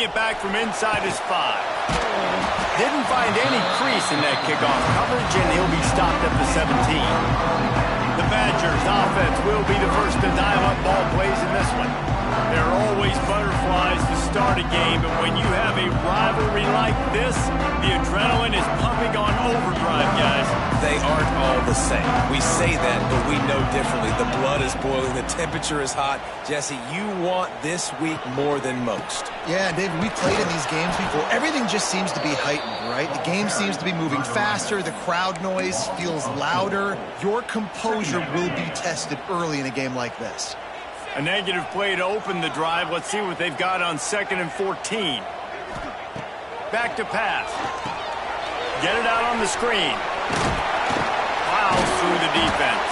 it back from inside his 5. Didn't find any crease in that kickoff coverage, and he'll be stopped at the 17. The Badgers offense will be the first to dial up ball plays in this one. There are always butterflies to start a game, and when you have a rivalry like this, the adrenaline is pumping on overdrive, guys. They aren't all the same. We say that, but we know differently. The blood is boiling. The temperature is hot. Jesse, you want this week more than most. Yeah, David, we played in these games before. Everything just seems to be heightened, right? The game seems to be moving faster. The crowd noise feels louder. Your composure will be tested early in a game like this. A negative play to open the drive. Let's see what they've got on 2nd and 14. Back to pass. Get it out on the screen. Plows through the defense.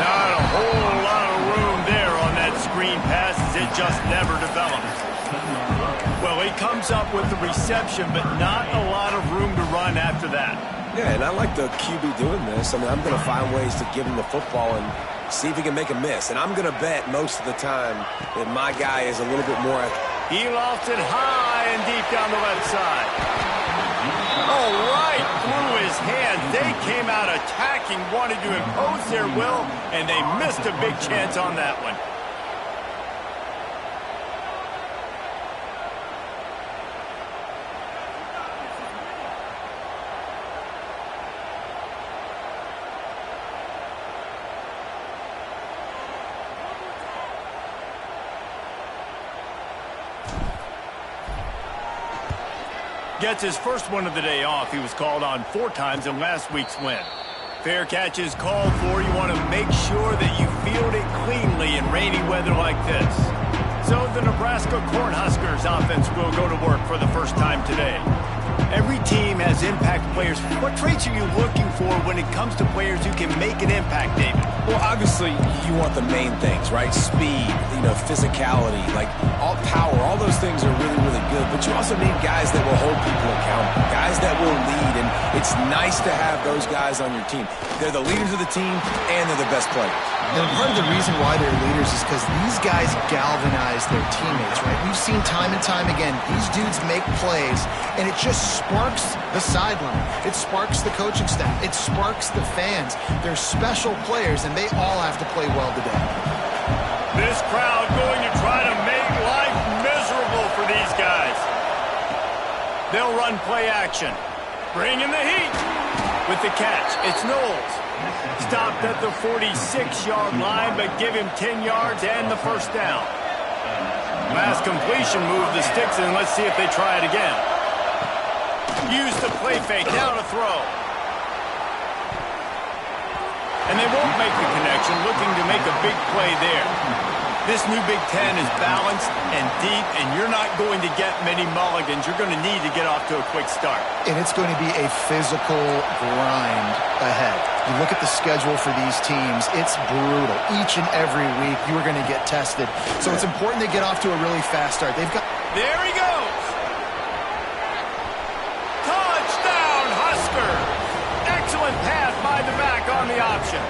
Not a whole lot of room there on that screen pass as it just never developed. Well, he comes up with the reception, but not a lot of room to run after that. Yeah, and I like the QB doing this. I mean, I'm going to find ways to give him the football and see if he can make a miss. And I'm going to bet most of the time that my guy is a little bit more. He lost it high and deep down the left side. Oh, right through his hands. They came out attacking, wanted to impose their will, and they missed a big chance on that one. Gets his first one of the day off. He was called on 4 times in last week's win. Fair catch is called for. You want to make sure that you field it cleanly in rainy weather like this. So the Nebraska Cornhuskers offense will go to work for the first time today. Every team has impact players. What traits are you looking for when it comes to players who can make an impact, David? Well, obviously, you want the main things, right? Speed, physicality, like all power, all those things are really, really good. But you also need guys that will hold people accountable, guys that will lead, and it's nice to have those guys on your team. They're the leaders of the team, and they're the best players. And part of the reason why they're leaders is because these guys galvanize their teammates, right? We've seen time and time again, these dudes make plays, and it just sparks the sideline. It sparks the coaching staff. It sparks the fans. They're special players, and they all have to play well today. This crowd going to try to make life miserable for these guys. They'll run play action. Bring in the heat. With the catch, it's Knowles. Stopped at the 46-yard line, but give him 10 yards and the first down. Last completion moved the sticks, and let's see if they try it again. Use the play fake, now to throw. And they won't make the connection, looking to make a big play there. This new Big Ten is balanced and deep, and you're not going to get many mulligans. You're going to need to get off to a quick start. And it's going to be a physical grind ahead. You look at the schedule for these teams, it's brutal. Each and every week, you are going to get tested. So it's important they get off to a really fast start. They've got... There he goes! Touchdown, Husker! Excellent pass by the back on the option.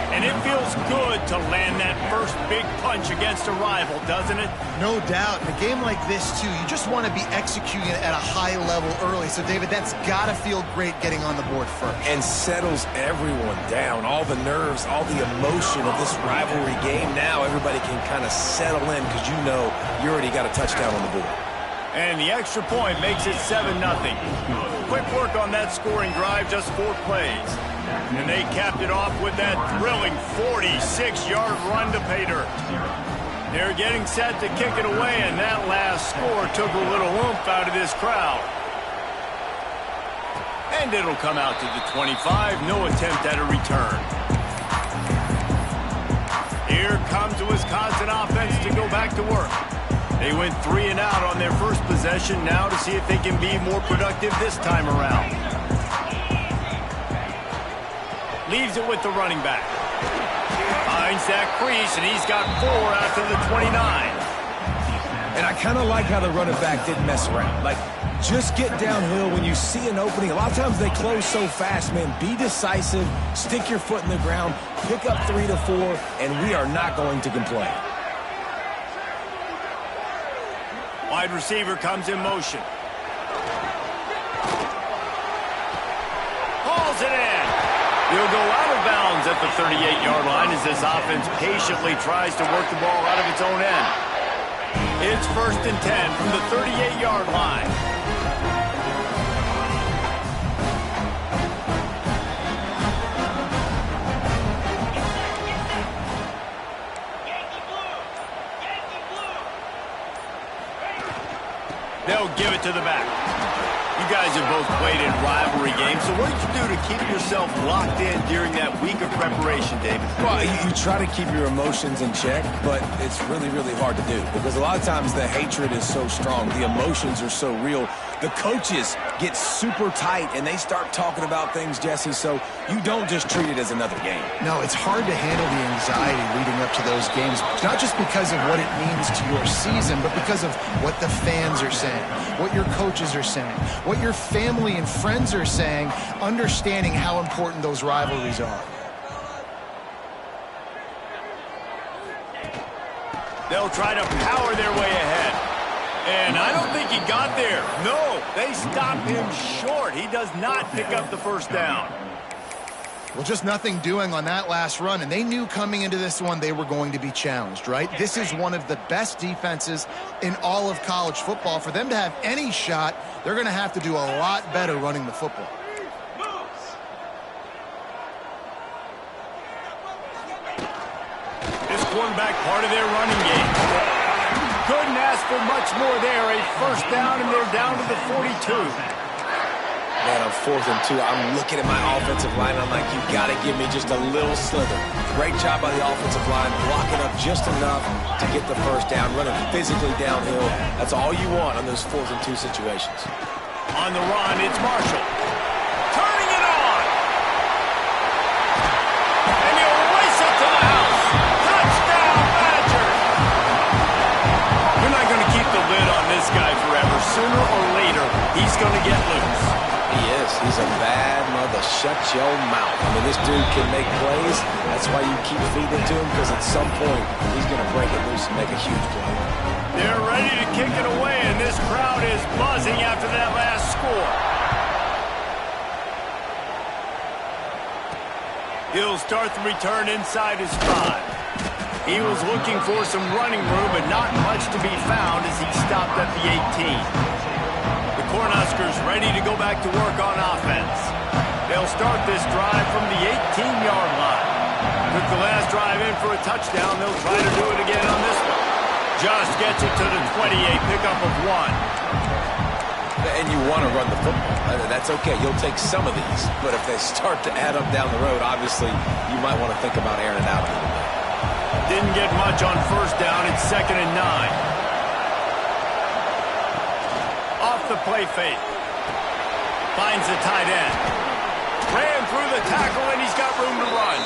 And it feels good to land that first big punch against a rival, doesn't it? No doubt. In a game like this, too, you just want to be executing at a high level early. So, David, that's got to feel great getting on the board first. And settles everyone down. All the nerves, all the emotion of this rivalry game. Now everybody can kind of settle in because you know you already got a touchdown on the board. And the extra point makes it 7-0. Quick work on that scoring drive, just 4 plays. And they capped it off with that thrilling 46-yard run to pay dirt. They're getting set to kick it away, and that last score took a little oomph out of this crowd. And it'll come out to the 25. No attempt at a return. Here comes the Wisconsin offense to go back to work. They went 3 and out on their first possession. Now to see if they can be more productive this time around. Leaves it with the running back. Finds that crease, and he's got 4 out to the 29. And I kind of like how the running back didn't mess around. Like, just get downhill when you see an opening. A lot of times they close so fast, man. Be decisive, stick your foot in the ground, pick up 3 to 4, and we are not going to complain. Wide receiver comes in motion. Hauls it in. He'll go out of bounds at the 38-yard line as this offense patiently tries to work the ball out of its own end. It's 1st and 10 from the 38-yard line. They'll give it to the back. You guys have both played in rivalry games, so what did you do to keep yourself locked in during that week of preparation, David? Well, you try to keep your emotions in check, but it's really, really hard to do because a lot of times the hatred is so strong. The emotions are so real. The coaches get super tight, and they start talking about things, Jesse, so you don't just treat it as another game. No, it's hard to handle the anxiety leading up to those games, not just because of what it means to your season, but because of what the fans are saying, what your coaches are saying, what your family and friends are saying, understanding how important those rivalries are. They'll try to power their way ahead. And I don't think he got there. No, they stopped him short. He does not pick up the first down. Well, just nothing doing on that last run, and they knew coming into this one they were going to be challenged, right? This is one of the best defenses in all of college football. For them to have any shot, they're going to have to do a lot better running the football. This quarterback part of their running game. Couldn't ask for much more there. A first down, and they're down to the 42. Man, on 4th and 2, I'm looking at my offensive line. I'm like, you got to give me just a little slither. Great job by the offensive line, blocking up just enough to get the first down, running physically downhill. That's all you want on those 4th and 2 situations. On the run, it's Marshall. Turning it on. And he'll race it to the house. Touchdown, Badgers. You're not going to keep the lid on this guy forever. Sooner or later, he's going to get loose. He is. He's a bad mother. Shut your mouth. I mean, this dude can make plays. That's why you keep feeding it to him, because at some point, he's going to break it loose and make a huge play. They're ready to kick it away, and this crowd is buzzing after that last score. He'll start the return inside his 5. He was looking for some running room, but not much to be found as he stopped at the 18. The Cornhuskers ready to go back to work on offense. They'll start this drive from the 18-yard line. Took the last drive in for a touchdown. They'll try to do it again on this one. Just gets it to the 28, pickup of 1. And you want to run the football. That's okay. You'll take some of these. But if they start to add up down the road, obviously, you might want to think about airing it out a little bit. Didn't get much on first down. It's 2nd and 9. Off the play fake. Finds the tight end. Ran through the tackle, and he's got room to run.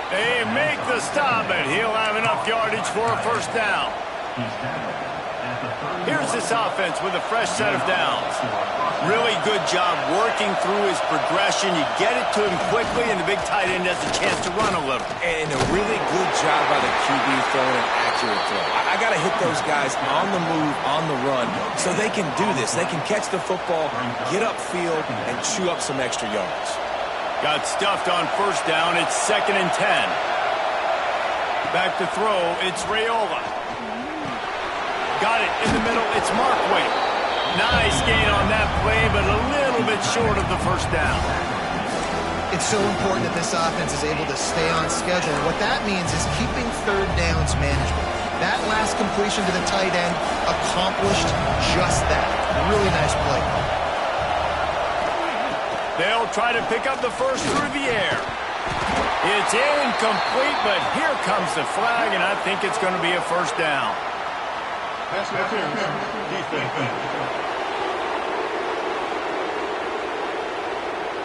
They make the stop, and he'll have enough yardage for a first down. Here's this offense with a fresh set of downs. Really good job working through his progression. You get it to him quickly, and the big tight end has a chance to run a little. And a really good job by the QB throwing an accurate throw. I got to hit those guys on the move, on the run, so they can do this. They can catch the football, get upfield, and chew up some extra yards. Got stuffed on first down. It's 2nd and 10. Back to throw. It's Raiola. Got it in the middle. It's Markway. Nice gain on that play, but a little bit short of the first down. It's so important that this offense is able to stay on schedule. And what that means is keeping third downs manageable. That last completion to the tight end accomplished just that. Really nice play. They'll try to pick up the first through the air. It's incomplete, but here comes the flag, and I think it's going to be a first down.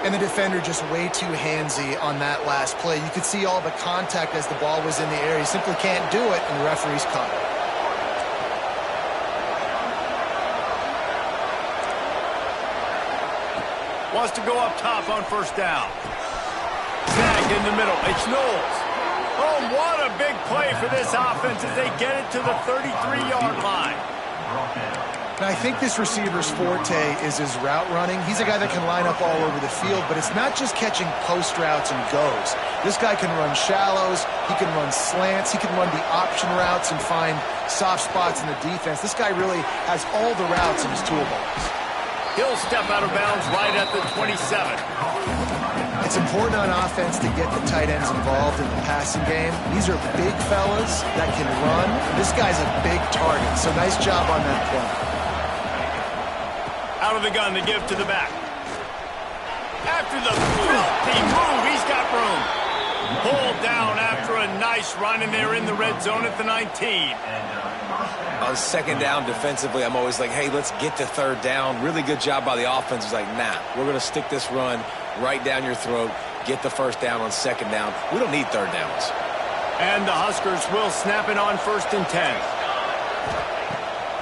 And the defender just way too handsy on that last play. You could see all the contact as the ball was in the air. He simply can't do it, and the referee's caught it. Wants to go up top on first down. Snagged in the middle. It's Knowles. Oh, what a big play for this offense as they get it to the 33-yard line. And I think this receiver's forte is his route running. He's a guy that can line up all over the field, but it's not just catching post routes and goes. This guy can run shallows, he can run slants, he can run the option routes and find soft spots in the defense. This guy really has all the routes in his toolbox. He'll step out of bounds right at the 27. It's important on offense to get the tight ends involved in the passing game. These are big fellas that can run. This guy's a big target, so nice job on that play. Out of the gun to give to the back. After the filthy move, he's got room. Pulled down after a nice run, and they're in the red zone at the 19. On second down defensively, I'm always like, hey, let's get to third down. Really good job by the offense. It's like, nah, we're going to stick this run right down your throat, get the first down on second down. We don't need third downs. And the Huskers will snap it on 1st and 10.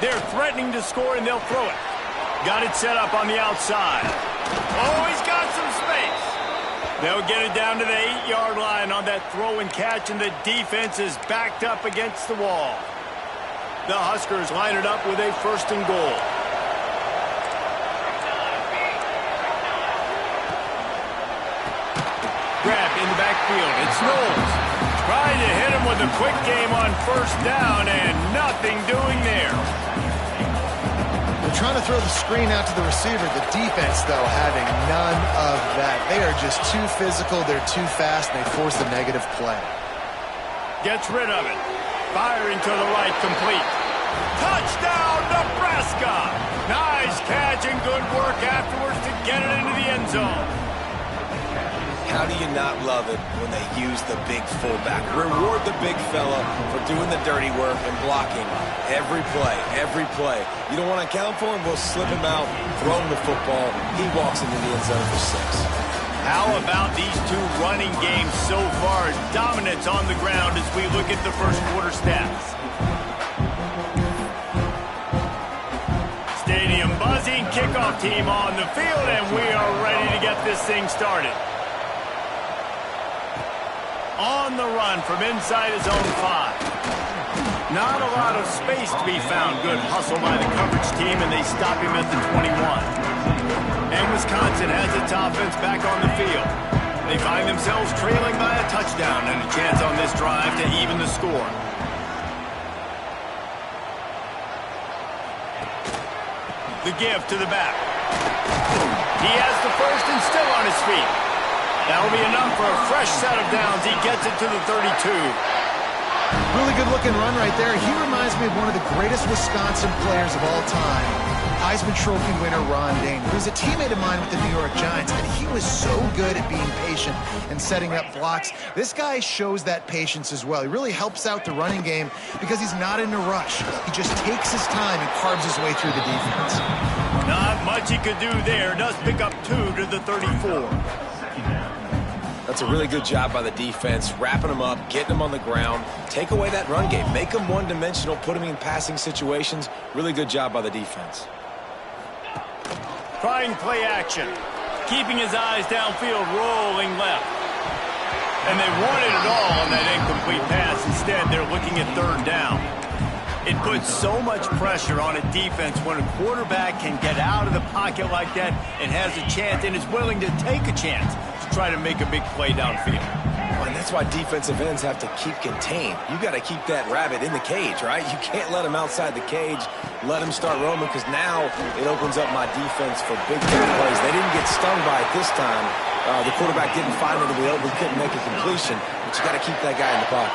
They're threatening to score, and they'll throw it. Got it set up on the outside. Oh, he's got some space. They'll get it down to the 8-yard line on that throw and catch, and the defense is backed up against the wall. The Huskers line it up with a 1st and goal. Grab in the backfield. It's Knowles. Trying to hit him with a quick game on 1st down, and nothing doing there. They're trying to throw the screen out to the receiver. The defense, though, having none of that. They are just too physical. They're too fast, and they force the negative play. Gets rid of it. Firing to the right, complete. Touchdown, Nebraska! Nice catch and good work afterwards to get it into the end zone. How do you not love it when they use the big fullback? Reward the big fella for doing the dirty work and blocking every play, every play. You don't want to account for him? We'll slip him out, throw him the football. He walks into the end zone for 6. How about these two running games so far? Dominance on the ground as we look at the first quarter stats. Stadium buzzing, kickoff team on the field, and we are ready to get this thing started. On the run from inside his own 5. Not a lot of space to be found. Good hustle by the coverage team, and they stop him at the 21. And Wisconsin has its offense back on the field. They find themselves trailing by a touchdown and a chance on this drive to even the score. The give to the back. He has the first and still on his feet. That'll be enough for a fresh set of downs. He gets it to the 32. Really good-looking run right there. He reminds me of one of the greatest Wisconsin players of all time, Heisman Trophy winner Ron Dayne. He was a teammate of mine with the New York Giants, and he was so good at being patient and setting up blocks. This guy shows that patience as well. He really helps out the running game because he's not in a rush. He just takes his time and carves his way through the defense. Not much he could do there. Does pick up 2 to the 34. That's a really good job by the defense, wrapping them up, getting them on the ground, take away that run game, make them one-dimensional, put them in passing situations. Really good job by the defense. Trying play action, keeping his eyes downfield, rolling left. And they wanted it all on that incomplete pass. Instead, they're looking at 3rd down. It puts so much pressure on a defense when a quarterback can get out of the pocket like that and has a chance and is willing to take a chance to try to make a big play downfield. Well, and that's why defensive ends have to keep contained. You got to keep that rabbit in the cage, right? You can't let him outside the cage, let him start roaming, because now it opens up my defense for big-time plays. They didn't get stung by it this time. The quarterback didn't find it in the open, couldn't make a completion, but you got to keep that guy in the pocket.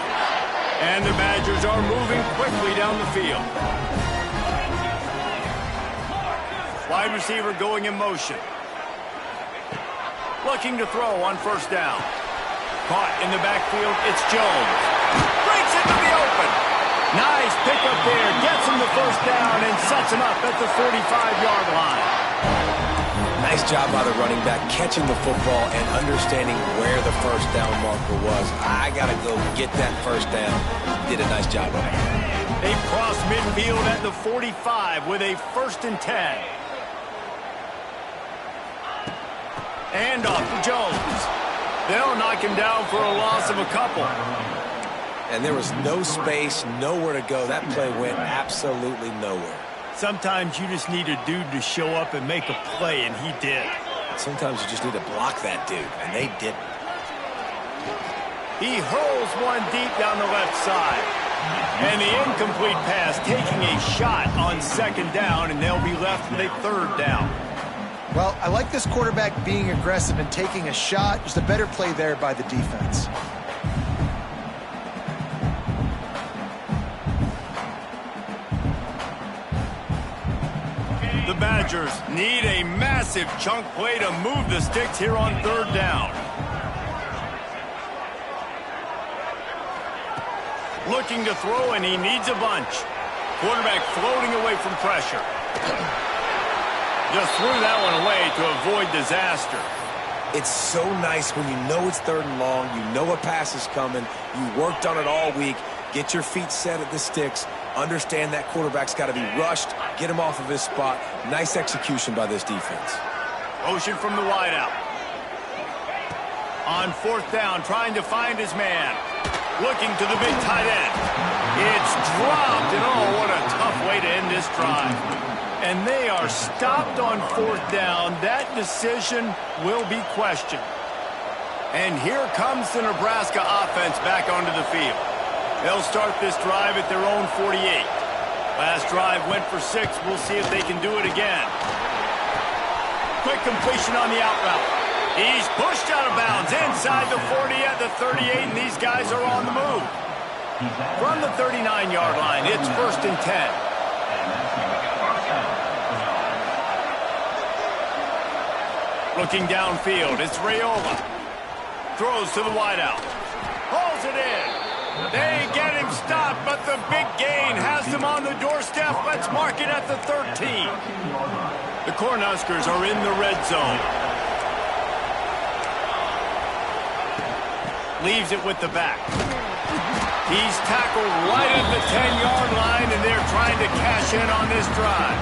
And the Badgers are moving quickly down the field. Wide receiver going in motion. Looking to throw on 1st down. Caught in the backfield, it's Jones. Breaks into the open. Nice pickup there. Gets him the 1st down and sets him up at the 45-yard line. Nice job by the running back, catching the football and understanding where the 1st down marker was. I got to go get that 1st down. Did a nice job of it. They cross midfield at the 45 with a 1st and 10. And off to Jones. They'll knock him down for a loss of a couple. And there was no space, nowhere to go. That play went absolutely nowhere. Sometimes you just need a dude to show up and make a play, and he did. Sometimes you just need to block that dude, and they didn't. He hurls one deep down the left side. And the incomplete pass taking a shot on second down, and they'll be left with a third down. Well, I like this quarterback being aggressive and taking a shot. Just a better play there by the defense. The Badgers need a massive chunk play to move the sticks here on third down. Looking to throw, and he needs a bunch. Quarterback floating away from pressure. Just threw that one away to avoid disaster. It's so nice when you know it's third and long, you know a pass is coming, you worked on it all week, get your feet set at the sticks, understand that quarterback's got to be rushed, get him off of his spot. Nice execution by this defense. Motion from the wideout. On fourth down, trying to find his man. Looking to the big tight end. It's dropped, and oh, what a tough way to end this drive. And they are stopped on fourth down. That decision will be questioned. And here comes the Nebraska offense back onto the field. They'll start this drive at their own 48. Last drive went for 6. We'll see if they can do it again. Quick completion on the out route. He's pushed out of bounds inside the 40 at the 38, and these guys are on the move. From the 39-yard line, it's 1st and 10. Looking downfield, it's Raiola. Throws to the wideout. Pulls it in. They get him stopped, but the big gain has them on the doorstep. Let's mark it at the 13. The Cornhuskers are in the red zone. Leaves it with the back. He's tackled right at the 10-yard line, and they're trying to cash in on this drive.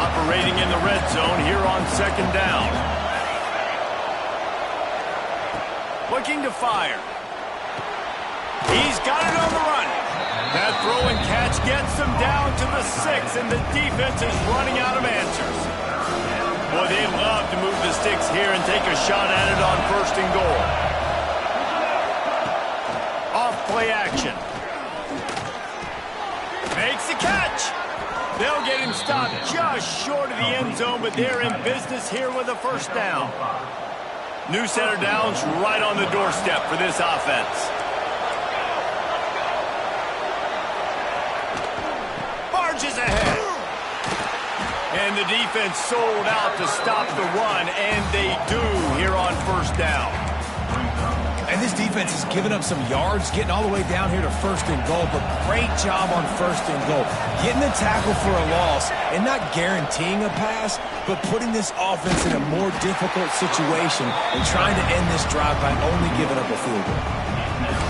Operating in the red zone here on second down. Looking to fire. He's got it on the run. That throw and catch gets them down to the 6, and the defense is running out of answers. Boy, they'd love to move the sticks here and take a shot at it on 1st and goal. Play action. Makes the catch. They'll get him stopped just short of the end zone, but they're in business here with a 1st down. New center downs right on the doorstep for this offense. Barges ahead. And the defense sold out to stop the run, and they do here on 1st down. And this defense has given up some yards, getting all the way down here to 1st and goal, but great job on 1st and goal. Getting the tackle for a loss and not guaranteeing a pass, but putting this offense in a more difficult situation and trying to end this drive by only giving up a field goal.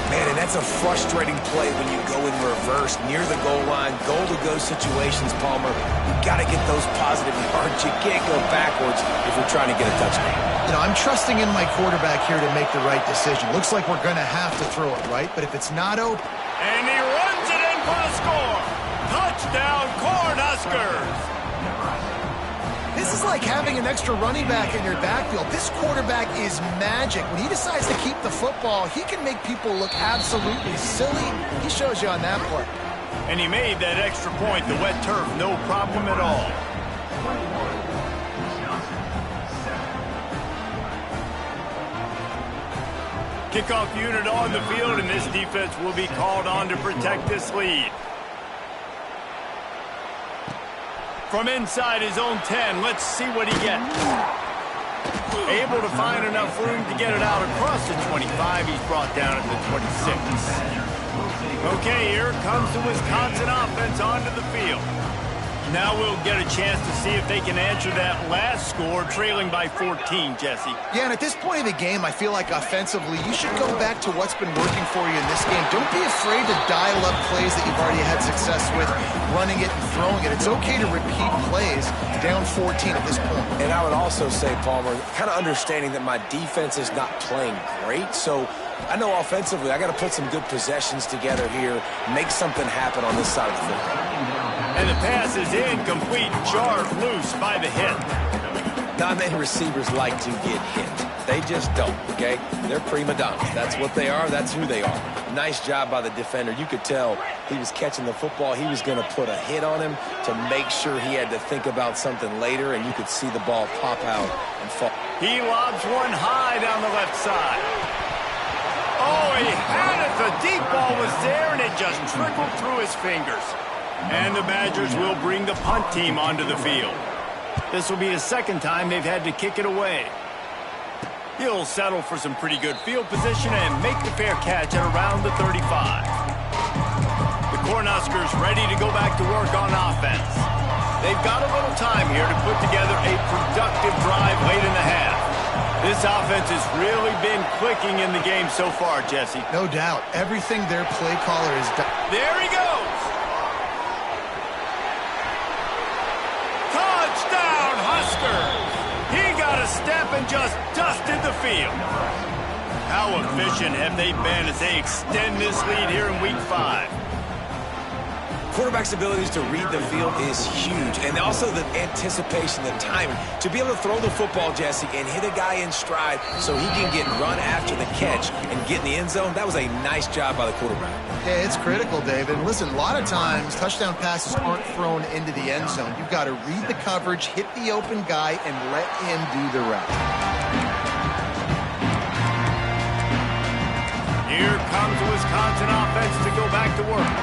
Man, and that's a frustrating play when you go in reverse near the goal line, goal-to-go situations, Palmer. You've got to get those positive yards. You can't go backwards if you're trying to get a touchdown. You know, I'm trusting in my quarterback here to make the right decision. Looks like we're going to have to throw it, right? But if it's not open... And he runs it in for the score. Touchdown, Cornhuskers. This is like having an extra running back in your backfield. This quarterback is magic. When he decides to keep the football, he can make people look absolutely silly. He shows you on that play. And he made that extra point, the wet turf, no problem at all. Kickoff unit on the field, and this defense will be called on to protect this lead. From inside his own 10, let's see what he gets. Able to find enough room to get it out across the 25. He's brought down at the 26. Okay, here comes the Wisconsin offense onto the field. Now we'll get a chance to see if they can answer that last score, trailing by 14, Jesse. Yeah, and at this point of the game, I feel like offensively, you should go back to what's been working for you in this game. Don't be afraid to dial up plays that you've already had success with, running it and throwing it. It's okay to repeat plays down 14 at this point. And I would also say, Palmer, kind of understanding that my defense is not playing great, so I know offensively I got to put some good possessions together here, make something happen on this side of the football. And the pass is incomplete, jarred loose by the hit. Not many receivers like to get hit. They just don't, okay? They're prima donnas. That's what they are. That's who they are. Nice job by the defender. You could tell he was catching the football. He was going to put a hit on him to make sure he had to think about something later, and you could see the ball pop out and fall. He lobs one high down the left side. Oh, he had it. The deep ball was there, and it just trickled through his fingers. And the Badgers will bring the punt team onto the field. This will be the second time they've had to kick it away. He'll settle for some pretty good field position and make the fair catch at around the 35. The Cornhuskers ready to go back to work on offense. They've got a little time here to put together a productive drive late in the half. This offense has really been clicking in the game so far, Jesse. No doubt. Everything their play caller has done. There he goes. Touchdown, Huskers. He got a step and just dusted the field. How efficient have they been as they extend this lead here in Week 5? Quarterback's abilities to read the field is huge, and also the anticipation, the timing. To be able to throw the football, Jesse, and hit a guy in stride so he can get run after the catch and get in the end zone, that was a nice job by the quarterback. Yeah, it's critical, David. And listen, a lot of times touchdown passes aren't thrown into the end zone. You've got to read the coverage, hit the open guy, and let him do the rest. Here comes the Wisconsin offense to go back to work.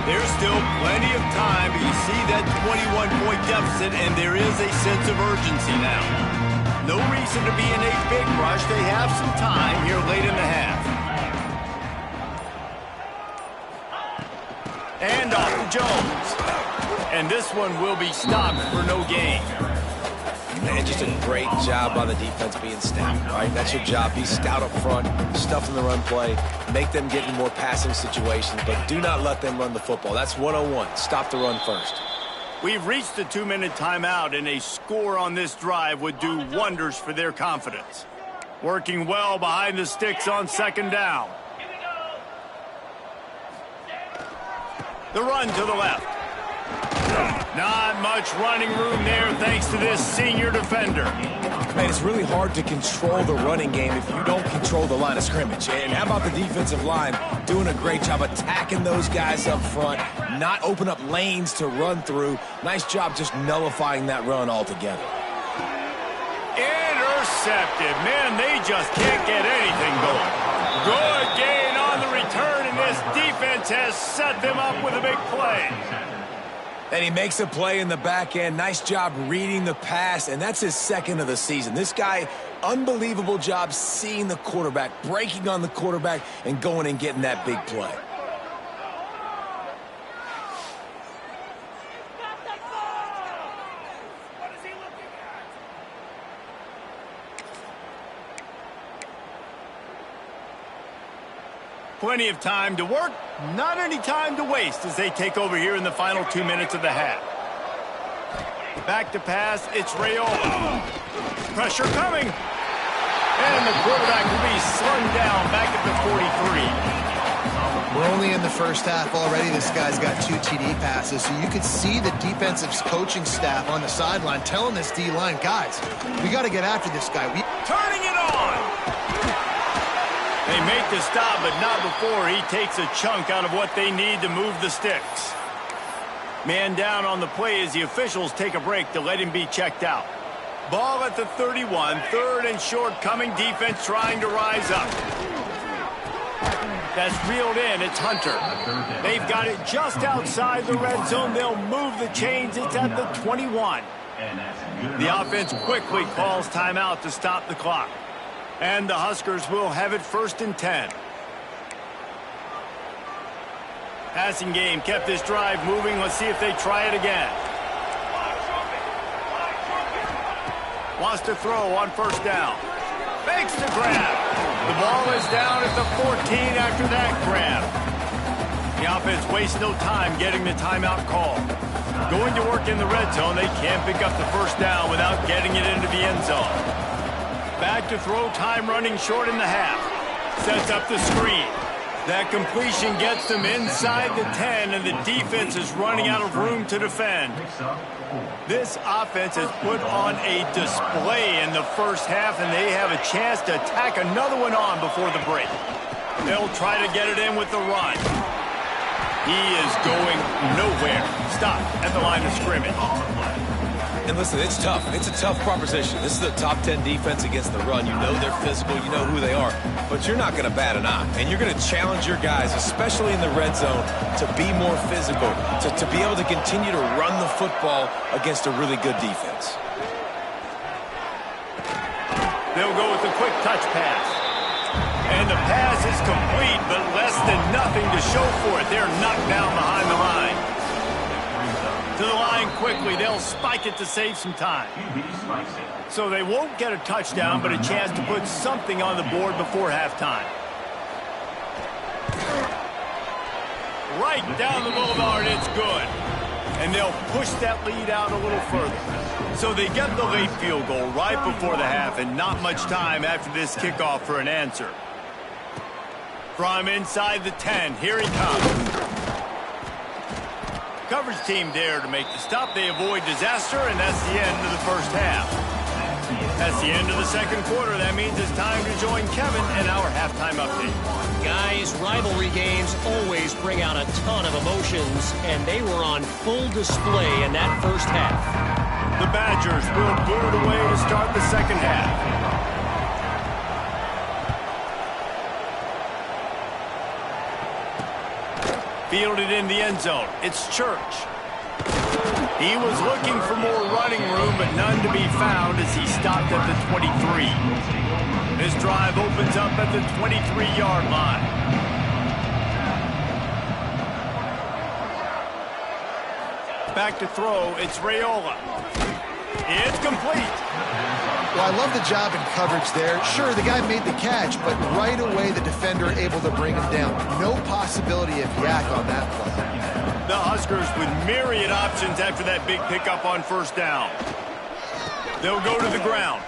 There's still plenty of time, but you see that 21-point deficit, and there is a sense of urgency now. No reason to be in a big rush. They have some time here late in the half. And off to Jones. And this one will be stopped for no gain. Man, just a great job by the defense being stout, right? That's your job. Be stout up front, stuff in the run play, make them get in more passing situations, but do not let them run the football. That's 101. Stop the run first. We've reached the 2-minute timeout, and a score on this drive would do wonders for their confidence. Working well behind the sticks on second down. The run to the left. Not much running room there thanks to this senior defender. Man, it's really hard to control the running game if you don't control the line of scrimmage. And how about the defensive line doing a great job attacking those guys up front, not open up lanes to run through. Nice job just nullifying that run altogether. Intercepted. Man, they just can't get anything going. Good gain on the return, and this defense has set them up with a big play. And he makes a play in the back end. Nice job reading the pass, and that's his second of the season. This guy, unbelievable job seeing the quarterback, breaking on the quarterback, and going and getting that big play. Plenty of time to work, not any time to waste as they take over here in the final 2 minutes of the half. Back to pass, it's Raiola. Pressure coming. And the quarterback will be slung down back at the 43. We're only in the first half already. This guy's got 2 TD passes, so you could see the defensive coaching staff on the sideline telling this D-line, guys, we got to get after this guy. Turning it on. They make the stop, but not before he takes a chunk out of what they need to move the sticks. Man down on the play as the officials take a break to let him be checked out. Ball at the 31, third and short coming, defense trying to rise up. That's reeled in, it's Hunter. They've got it just outside the red zone. They'll move the chains, it's at the 21. The offense quickly calls timeout to stop the clock. And the Huskers will have it 1st and 10. Passing game kept this drive moving. Let's see if they try it again. Wants to throw on 1st down. Fakes the grab. The ball is down at the 14 after that grab. The offense wastes no time getting the timeout call. Going to work in the red zone, they can't pick up the 1st down without getting it into the end zone. Back to throw, time running short in the half. Sets up the screen. That completion gets them inside the 10, and the defense is running out of room to defend. This offense has put on a display in the first half, and they have a chance to tack another one on before the break. They'll try to get it in with the run. He is going nowhere. Stop at the line of scrimmage. And listen, it's tough. It's a tough proposition. This is a top 10 defense against the run. You know they're physical. You know who they are. But you're not going to bat an eye. And you're going to challenge your guys, especially in the red zone, to be more physical, to be able to continue to run the football against a really good defense. They'll go with a quick touch pass. And the pass is complete, but less than nothing to show for it. They're knocked down behind the line. To the line quickly. They'll spike it to save some time. So they won't get a touchdown, but a chance to put something on the board before halftime. Right down the boulevard, it's good. And they'll push that lead out a little further. So they get the late field goal right before the half, and not much time after this kickoff for an answer. From inside the 10, here he comes. Coverage team there to make the stop. They avoid disaster, and that's the end of the first half. That's the end of the second quarter. That means it's time to join Kevin in our halftime update. Guys, rivalry games always bring out a ton of emotions, and they were on full display in that first half. The Badgers will boot it away to start the second half. Fielded in the end zone. It's Church. He was looking for more running room, but none to be found as he stopped at the 23. This drive opens up at the 23-yard line. Back to throw. It's Raiola. It's complete. Well, I love the job in coverage there. Sure, the guy made the catch, but right away the defender able to bring him down. No possibility of yak on that play. The Huskers with myriad options after that big pickup on first down. They'll go to the ground.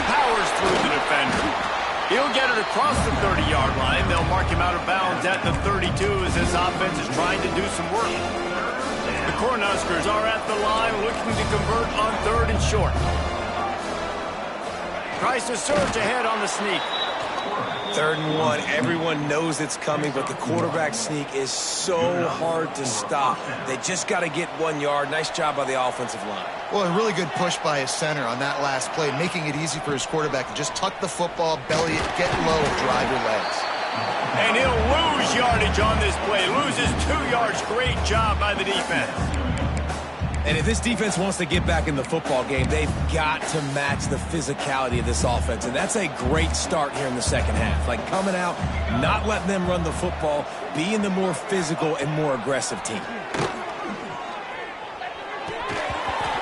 Powers through the defender. He'll get it across the 30-yard line. They'll mark him out of bounds at the 32 as this offense is trying to do some work. The Cornhuskers are at the line looking to convert on third and short. Tries to surge ahead on the sneak. 3rd and 1. Everyone knows it's coming, but the quarterback sneak is so hard to stop. They just got to get 1 yard. Nice job by the offensive line. Well, a really good push by his center on that last play, making it easy for his quarterback to just tuck the football, belly it, get low, drive your legs. And he'll lose yardage on this play. Loses 2 yards. Great job by the defense. And if this defense wants to get back in the football game, they've got to match the physicality of this offense. And that's a great start here in the second half. Like coming out, not letting them run the football, being the more physical and more aggressive team.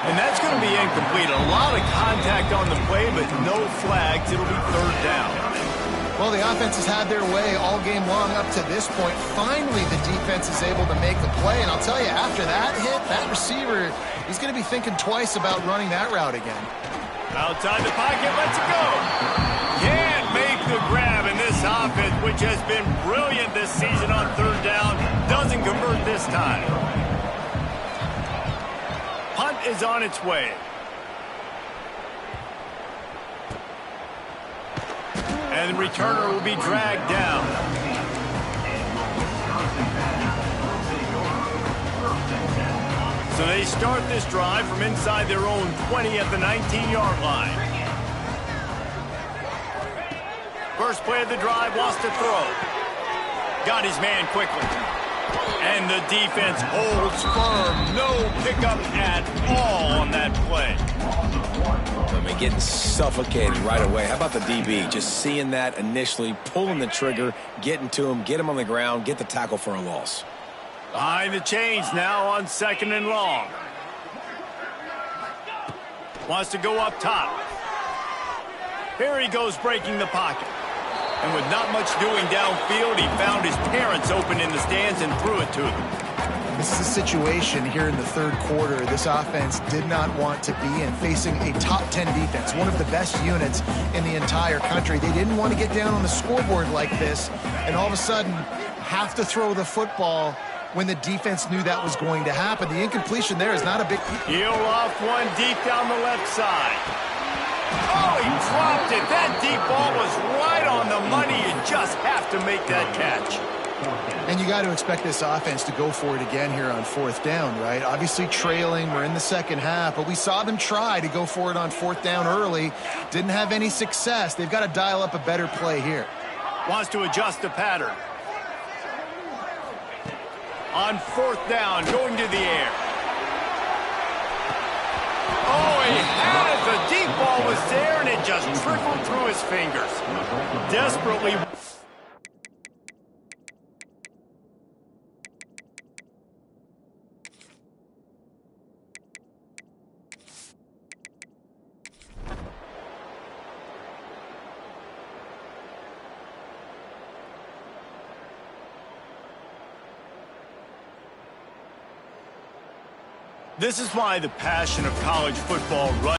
And that's going to be incomplete. A lot of contact on the play, but no flags. It'll be 3rd down. Well, the offense has had their way all game long up to this point. Finally, the defense is able to make a play. And I'll tell you, after that hit, that receiver, he's going to be thinking twice about running that route again. Outside the pocket, lets it go. Can't make the grab, and this offense, which has been brilliant this season on 3rd down, doesn't convert this time. Punt is on its way. And the returner will be dragged down. So they start this drive from inside their own 20 at the 19-yard line. First play of the drive, lost to throw. Got his man quickly. And the defense holds firm. No pickup at all on that play. I mean, getting suffocated right away. How about the DB? Just seeing that initially, pulling the trigger, getting to him, get him on the ground, get the tackle for a loss. Behind the chains now on 2nd and long. Wants to go up top. Here he goes breaking the pocket. And with not much doing downfield, he found his parents open in the stands and threw it to them. This is a situation here in the third quarter this offense did not want to be in, facing a top 10 defense, one of the best units in the entire country. They didn't want to get down on the scoreboard like this, and all of a sudden have to throw the football when the defense knew that was going to happen. The incompletion there is not a big... He'll off one deep down the left side. Oh, he dropped it. That deep ball was right on the money. You just have to make that catch. And you got to expect this offense to go for it again here on fourth down, right? Obviously trailing, we're in the second half, but we saw them try to go for it on fourth down early. Didn't have any success. They've got to dial up a better play here. Wants to adjust the pattern. On fourth down, going to the air. Oh, he had it. The deep ball was there, and it just trickled through his fingers. Desperately... This is why the passion of college football runs